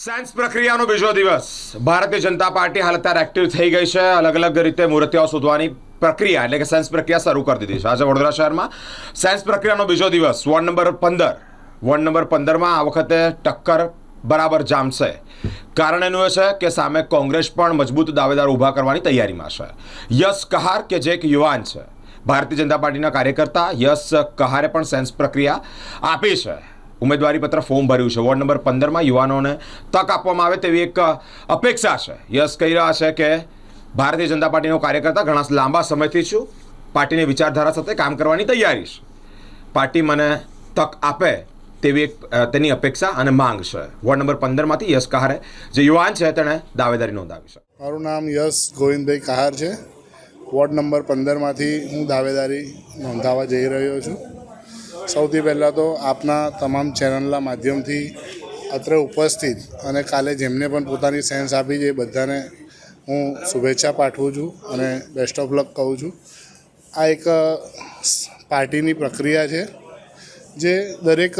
Science પ્રક્રિયાનો બીજો દિવસ ભારતીય જનતા પાર્ટી હાલ અત્યારે એક્ટિવ થઈ ગઈ છે. અલગ અલગ રીતે મૂર્તિઓ શોધવાની પ્રક્રિયા એટલે કે સાયન્સ પ્રક્રિયા શરૂ કરી દીધી છે. આજે વડોદરા શહેરમાં સાયન્સ પ્રક્રિયાનો બીજો દિવસ વોર્ડ નંબર 15માં આ વખતે ટક્કર બરાબર જામશે. કારણ એનું એ છે કે સામે કોંગ્રેસ પણ મજબૂત દાવેદાર ઊભા કરવાની તૈયારીમાં છે. યશ કહાર કે જે એક યુવાન છે, ભારતીય જનતા પાર્ટીના કાર્યકર્તા યશ કહારે પણ સાયન્સ પ્રક્રિયા આપી છે. ઉમેદવારી પત્ર ફોર્મ ભર્યું છે. વોર્ડ નંબર 15માં યુવાનોને તક આપવામાં આવે તેવી એક અપેક્ષા છે. યશ કહી રહ્યા છે કે ભારતીય જનતા પાર્ટીનો કાર્યકર્તા ઘણા લાંબા સમયથી છું, પાર્ટીની વિચારધારા સાથે કામ કરવાની તૈયારી છે. પાર્ટી મને તક આપે તેવી એક તેની અપેક્ષા અને માંગ છે. વોર્ડ નંબર 15માંથી યશ કહારે જે યુવાન છે તેણે દાવેદારી નોંધાવી છે. મારું નામ યશ ગોવિંદભાઈ કહાર છે. વોર્ડ નંબર 15માંથી હું દાવેદારી નોંધાવવા જઈ રહ્યો છું. સૌથી પહેલાં તો આપના તમામ ચેનલના માધ્યમથી અત્રે ઉપસ્થિત અને કાલે જેમને પણ પોતાની સેન્સ આપી છે એ બધાને હું શુભેચ્છા પાઠવું છું અને બેસ્ટ ઓફ લક કહું છું. આ એક પાર્ટીની પ્રક્રિયા છે જે દરેક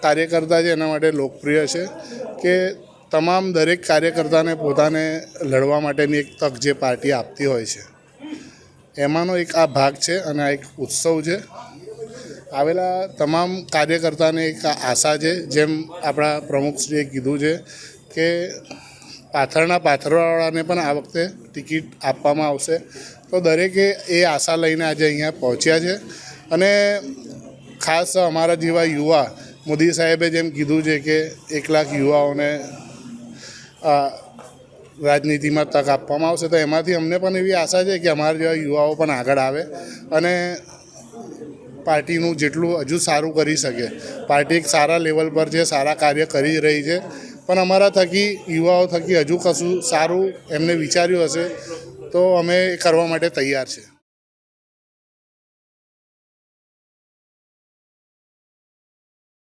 કાર્યકર્તા છે એના માટે લોકપ્રિય છે કે તમામ દરેક કાર્યકર્તાને પોતાને લડવા માટેની એક તક જે પાર્ટી આપતી હોય છે એમાંનો એક આ ભાગ છે અને આ એક ઉત્સવ છે. આવેલા તમામ કાર્યકર્તાને એક આશા છે, જેમ આપણા પ્રમુખશ્રીએ કીધું છે કે પાથરવાળાને પણ આ વખતે ટિકિટ આપવામાં આવશે. તો દરેકે એ આશા લઈને આજે અહીંયા પહોંચ્યા છે. અને ખાસ અમારા જેવા યુવા, મોદી સાહેબે જેમ કીધું છે કે 1 લાખ યુવાઓને રાજનીતિમાં તક આપવામાં આવશે, તો એમાંથી અમને પણ એવી આશા છે કે અમારા જેવા યુવાઓ પણ આગળ આવે અને પાર્ટીનું જેટલું હજુ સારું કરી શકે. પાર્ટી એક સારા લેવલ પર છે, સારા કાર્ય કરી રહી છે, પણ અમારા થકી યુવાઓ થકી હજુ કશું સારું એમને વિચાર્યું હશે તો અમે કરવા માટે તૈયાર છે.